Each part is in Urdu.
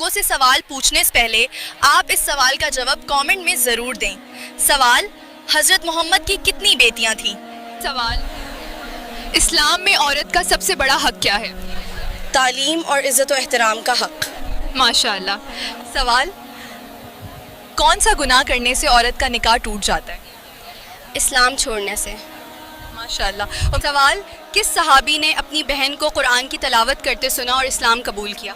لوگوں سے سوال پوچھنے سے پہلے آپ اس سوال کا جواب کامنٹ میں ضرور دیں۔ سوال: حضرت محمد کی کتنی بیٹیاں تھیں؟ سوال: اسلام میں عورت کا سب سے بڑا حق کیا ہے؟ تعلیم اور عزت و احترام کا حق۔ ماشاء اللہ۔ سوال: کون سا گناہ کرنے سے عورت کا نکاح ٹوٹ جاتا ہے؟ اسلام چھوڑنے سے۔ ماشاء اللہ۔ سوال: کس صحابی نے اپنی بہن کو قرآن کی تلاوت کرتے سنا اور اسلام قبول کیا؟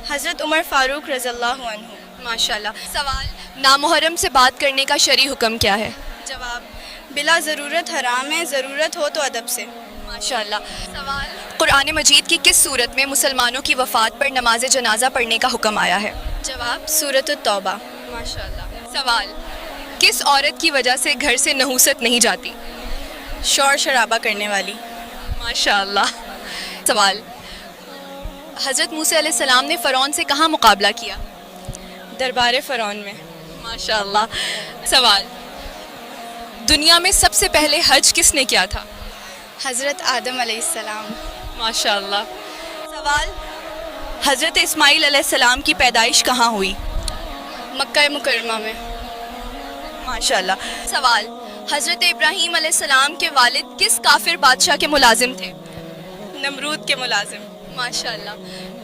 حضرت عمر فاروق رضی اللہ عنہ۔ ماشاء اللہ۔ سوال: نامحرم سے بات کرنے کا شرعی حکم کیا ہے؟ جواب: بلا ضرورت حرام ہے، ضرورت ہو تو ادب سے۔ ماشاء اللہ۔ سوال: قرآن مجید کی کس صورت میں مسلمانوں کی وفات پر نماز جنازہ پڑھنے کا حکم آیا ہے؟ جواب: سورۃ التوبہ۔ ماشاء اللہ۔ سوال: کس عورت کی وجہ سے گھر سے نحوست نہیں جاتی؟ شور شرابہ کرنے والی۔ ماشاء اللہ۔ سوال: حضرت موسیٰ علیہ السلام نے فرعون سے کہاں مقابلہ کیا؟ دربار فرعون میں۔ ماشاء اللہ۔ سوال: دنیا میں سب سے پہلے حج کس نے کیا تھا؟ حضرت آدم علیہ السلام۔ ماشاء اللہ۔ سوال: حضرت اسماعیل علیہ السلام کی پیدائش کہاں ہوئی؟ مکہ مکرمہ میں۔ ماشاء اللہ۔ سوال: حضرت ابراہیم علیہ السلام کے والد کس کافر بادشاہ کے ملازم تھے؟ نمرود کے ملازم۔ ماشاء اللہ۔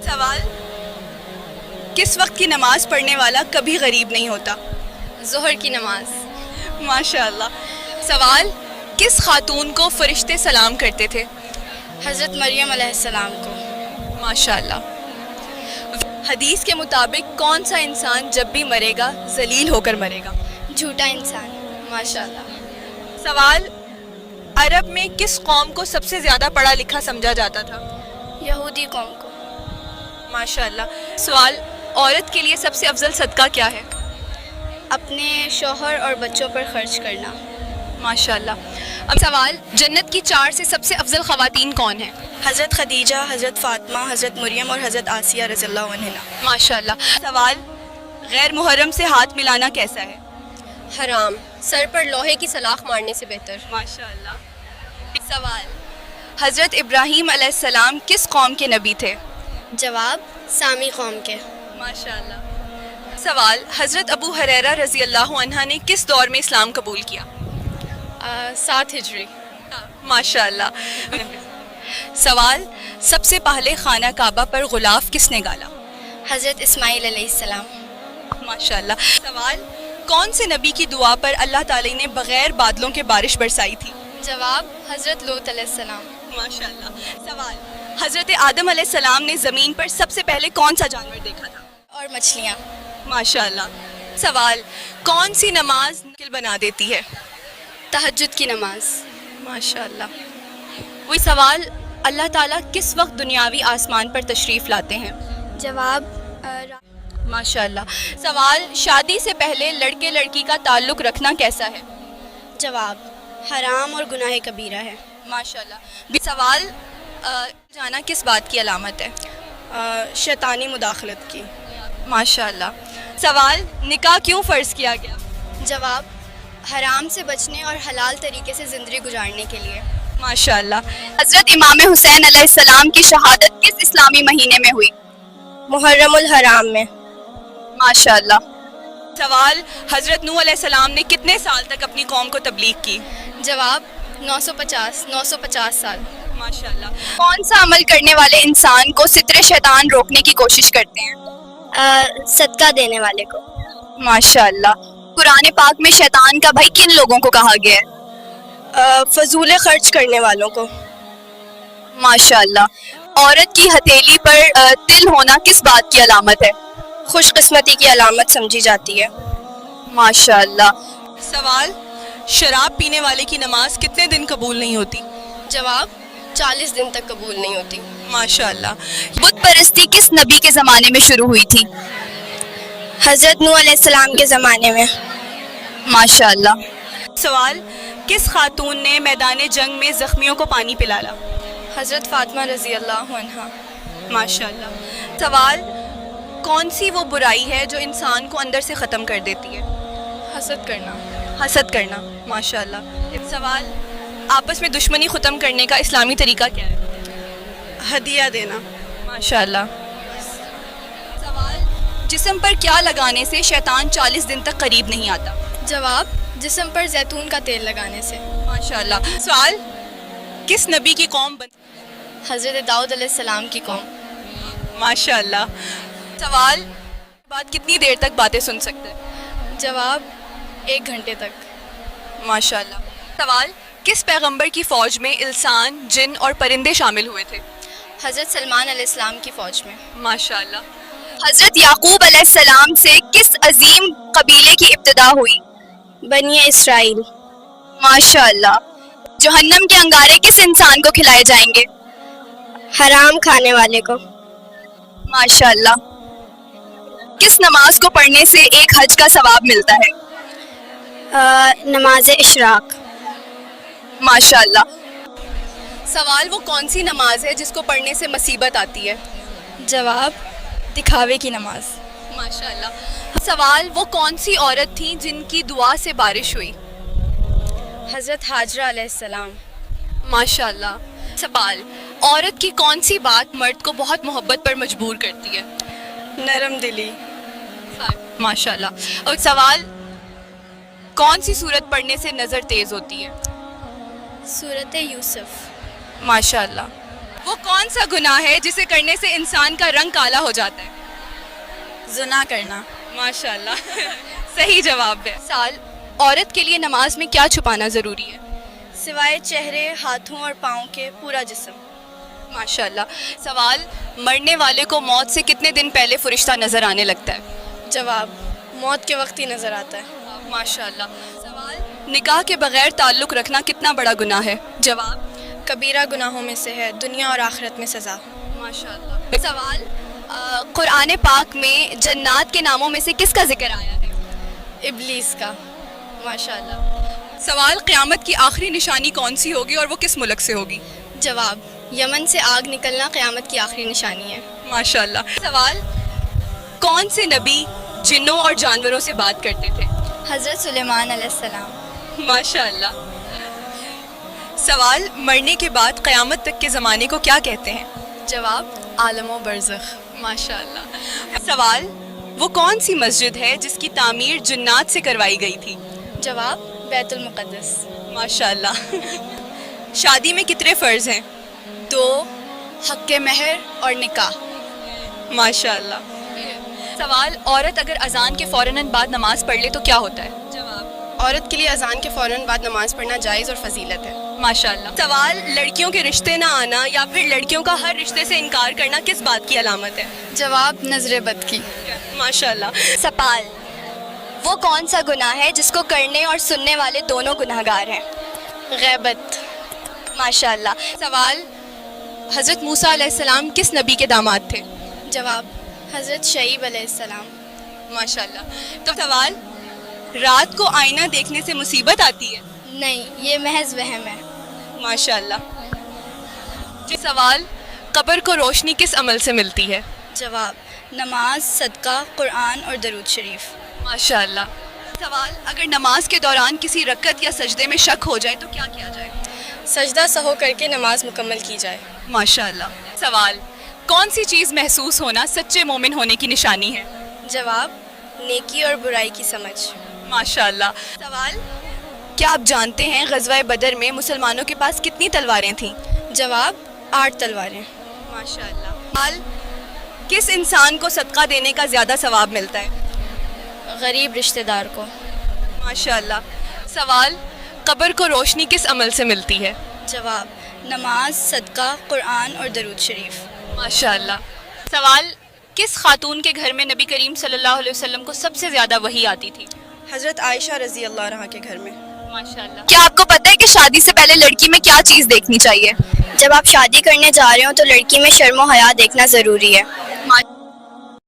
سوال: کس وقت کی نماز پڑھنے والا کبھی غریب نہیں ہوتا؟ ظہر کی نماز۔ ماشاء اللہ۔ سوال: کس خاتون کو فرشتے سلام کرتے تھے؟ حضرت مریم علیہ السلام کو۔ ماشاء اللہ۔ حدیث کے مطابق کون سا انسان جب بھی مرے گا ذلیل ہو کر مرے گا؟ جھوٹا انسان۔ ماشاء اللہ۔ سوال: عرب میں کس قوم کو سب سے زیادہ پڑھا لکھا سمجھا جاتا تھا؟ یہودی قوم کو۔ ماشاء اللہ۔ سوال: عورت کے لیے سب سے افضل صدقہ کیا ہے؟ اپنے شوہر اور بچوں پر خرچ کرنا۔ ماشاء اللہ۔ اب سوال: جنت کی 4 سے سب سے افضل خواتین کون ہیں؟ حضرت خدیجہ، حضرت فاطمہ، حضرت مریم اور حضرت آسیہ رضی اللہ عنہا۔ ماشاء اللہ۔ سوال: غیر محرم سے ہاتھ ملانا کیسا ہے؟ حرام، سر پر لوہے کی سلاخ مارنے سے بہتر۔ ماشاء اللہ۔ سوال: حضرت ابراہیم علیہ السلام کس قوم کے نبی تھے؟ جواب: سامی قوم کے۔ ماشاء اللہ۔ سوال: حضرت ابو ہریرہ رضی اللہ عنہ نے کس دور میں اسلام قبول کیا؟ 7 ہجری۔ ماشاء اللہ۔ سوال: سب سے پہلے خانہ کعبہ پر غلاف کس نے ڈالا؟ حضرت اسماعیل علیہ السلام۔ ماشاء اللہ۔ سوال: کون سے نبی کی دعا پر اللہ تعالی نے بغیر بادلوں کے بارش برسائی تھی؟ جواب: حضرت لوط علیہ السلام۔ ماشاء اللہ۔ سوال: حضرت آدم علیہ السلام نے زمین پر سب سے پہلے کون سا جانور دیکھا تھا؟ اور مچھلیاں۔ ماشاء اللہ۔ سوال: کون سی نماز مشکل بنا دیتی ہے؟ تہجد کی نماز۔ ماشاء اللہ۔ وہی سوال: اللہ تعالیٰ کس وقت دنیاوی آسمان پر تشریف لاتے ہیں؟ جواب: ماشاء اللہ۔ سوال: شادی سے پہلے لڑکے لڑکی کا تعلق رکھنا کیسا ہے؟ جواب: حرام اور گناہ کبیرہ ہے۔ ماشاء اللہ۔ سوال: جانا کس بات کی علامت ہے؟ شیطانی مداخلت کی۔ ماشاء اللہ۔ سوال: نکاح کیوں فرض کیا گیا؟ جواب: حرام سے بچنے اور حلال طریقے سے زندگی گزارنے کے لیے۔ ماشاء اللہ۔ حضرت امام حسین علیہ السلام کی شہادت کس اسلامی مہینے میں ہوئی؟ محرم الحرام میں۔ ماشاء اللہ۔ سوال: حضرت نوح علیہ السلام نے کتنے سال تک اپنی قوم کو تبلیغ کی؟ جواب: 950 سال۔ ماشاء اللہ۔ کون سا عمل کرنے والے انسان کو ستر شیطان روکنے کی کوشش کرتے ہیں؟ صدقہ دینے والے کو۔ ماشاء اللہ۔ قرآن پاک میں شیطان کا بھائی کن لوگوں کو کہا گیا ہے؟ فضول خرچ کرنے والوں کو۔ ماشاء اللہ۔ عورت کی ہتھیلی پر تل ہونا کس بات کی علامت ہے؟ خوش قسمتی کی علامت سمجھی جاتی ہے۔ ماشاء اللہ۔ سوال: شراب پینے والے کی نماز کتنے دن قبول نہیں ہوتی؟ جواب: 40 دن تک قبول نہیں ہوتی۔ ماشاء اللہ۔ بت پرستی کس نبی کے زمانے میں شروع ہوئی تھی؟ حضرت نوح علیہ السلام کے زمانے میں۔ ماشاء اللہ۔ سوال: کس خاتون نے میدان جنگ میں زخمیوں کو پانی پلایا؟ حضرت فاطمہ رضی اللہ عنہا۔ ماشاء اللہ۔ سوال: کون سی وہ برائی ہے جو انسان کو اندر سے ختم کر دیتی ہے؟ حسد کرنا۔ حسد کرنا۔ ماشاء اللہ۔ سوال: آپس میں دشمنی ختم کرنے کا اسلامی طریقہ کیا ہے؟ ہدیہ دینا۔ ماشاء اللہ۔ سوال: جسم پر کیا لگانے سے شیطان 40 دن تک قریب نہیں آتا؟ جواب جسم پر زیتون کا تیل لگانے سے. ماشاءاللہ. سوال کس نبی کی قوم حضرت داؤد علیہ السلام کی قوم. ماشاءاللہ. سوال بعد کتنی دیر تک باتیں سن سکتے ہیں؟ جواب 1 گھنٹے تک. ماشاءاللہ. سوال کس پیغمبر کی فوج میں انسان، جن اور پرندے شامل ہوئے تھے؟ حضرت سلمان علیہ السلام کی فوج میں. ماشاءاللہ. حضرت یعقوب علیہ السلام سے کس عظیم قبیلے کی ابتدا ہوئی؟ بنی اسرائیل. ماشاءاللہ. جہنم کے انگارے کس انسان کو کھلائے جائیں گے؟ حرام کھانے والے کو. ماشاءاللہ. کس نماز کو پڑھنے سے ایک حج کا ثواب ملتا ہے؟ نماز اشراق. ماشاءاللہ. سوال وہ کون سی نماز ہے جس کو پڑھنے سے مصیبت آتی ہے؟ جواب دکھاوے کی نماز. ماشاءاللہ. سوال وہ کون سی عورت تھی جن کی دعا سے بارش ہوئی؟ حضرت حاجرہ علیہ السلام. ماشاءاللہ. سوال عورت کی کون سی بات مرد کو بہت محبت پر مجبور کرتی ہے؟ نرم دلی. ماشاءاللہ. اور سوال کون سی سورت پڑھنے سے نظر تیز ہوتی ہے؟ سورت یوسف. ماشاءاللہ. وہ کون سا گناہ ہے جسے کرنے سے انسان کا رنگ کالا ہو جاتا ہے؟ زنا کرنا. ماشاءاللہ. صحیح جواب ہے. سال عورت کے لیے نماز میں کیا چھپانا ضروری ہے؟ سوائے چہرے، ہاتھوں اور پاؤں کے پورا جسم. ماشاءاللہ. سوال مرنے والے کو موت سے کتنے دن پہلے فرشتہ نظر آنے لگتا ہے؟ جواب موت کے وقت ہی نظر آتا ہے. ماشاءاللہ. سوال نکاح کے بغیر تعلق رکھنا کتنا بڑا گناہ ہے؟ جواب کبیرہ گناہوں میں سے ہے، دنیا اور آخرت میں سزا. ماشاءاللہ. سوال قرآن پاک میں جنات کے ناموں میں سے کس کا ذکر آیا ہے؟ ابلیس کا. ماشاءاللہ. سوال قیامت کی آخری نشانی کون سی ہوگی اور وہ کس ملک سے ہوگی؟ جواب یمن سے آگ نکلنا قیامت کی آخری نشانی ہے. ماشاءاللہ. سوال کون سے نبی جنوں اور جانوروں سے بات کرتے تھے؟ حضرت سلیمان علیہ السلام. ماشاءاللہ. سوال مرنے کے بعد قیامت تک کے زمانے کو کیا کہتے ہیں؟ جواب عالم و برزخ. ماشاءاللہ. سوال وہ کون سی مسجد ہے جس کی تعمیر جنات سے کروائی گئی تھی؟ جواب بیت المقدس. ماشاءاللہ. شادی میں کتنے فرض ہیں؟ 2 حق مہر اور نکاح. ماشاءاللہ. سوال عورت اگر اذان کے فوراً بعد نماز پڑھ لے تو کیا ہوتا ہے؟ جواب عورت کے لیے اذان کے فوراً بعد نماز پڑھنا جائز اور فضیلت ہے. ماشاءاللہ. سوال لڑکیوں کے رشتے نہ آنا یا پھر لڑکیوں کا ہر رشتے سے انکار کرنا کس بات کی علامت ہے؟ جواب نظر بد کی. ماشاءاللہ. سوال وہ کون سا گناہ ہے جس کو کرنے اور سننے والے دونوں گناہگار ہیں؟ غیبت. ماشاءاللہ. سوال حضرت موسیٰ علیہ السلام کس نبی کے داماد تھے؟ جواب حضرت شعیب علیہ السلام. ماشاءاللہ. تو سوال رات کو آئینہ دیکھنے سے مصیبت آتی ہے؟ نہیں، یہ محض وہم ہے. ماشاءاللہ. سوال قبر کو روشنی کس عمل سے ملتی ہے؟ جواب نماز، صدقہ، قرآن اور درود شریف. ماشاءاللہ. سوال اگر نماز کے دوران کسی رکعت یا سجدے میں شک ہو جائے تو کیا کیا جائے؟ سجدہ سہو کر کے نماز مکمل کی جائے. ماشاءاللہ. سوال کون سی چیز محسوس ہونا سچے مومن ہونے کی نشانی ہے؟ جواب نیکی اور برائی کی سمجھ. ماشاءاللہ. سوال کیا آپ جانتے ہیں غزوہ بدر میں مسلمانوں کے پاس کتنی تلواریں تھیں؟ جواب 8 تلواریں. ماشاءاللہ. سوال کس انسان کو صدقہ دینے کا زیادہ ثواب ملتا ہے؟ غریب رشتہ دار کو. ماشاءاللہ. سوال قبر کو روشنی کس عمل سے ملتی ہے؟ جواب نماز، صدقہ، قرآن اور درود شریف. ماشاءاللہ. سوال کس خاتون کے گھر میں نبی کریم صلی اللہ علیہ وسلم کو سب سے زیادہ وحی آتی تھی؟ حضرت عائشہ رضی اللہ عنہا کے گھر میں. ماشاءاللہ. کیا آپ کو پتہ ہے کہ شادی سے پہلے لڑکی میں کیا چیز دیکھنی چاہیے؟ جب آپ شادی کرنے جا رہے ہوں تو لڑکی میں شرم و حیا دیکھنا ضروری ہے.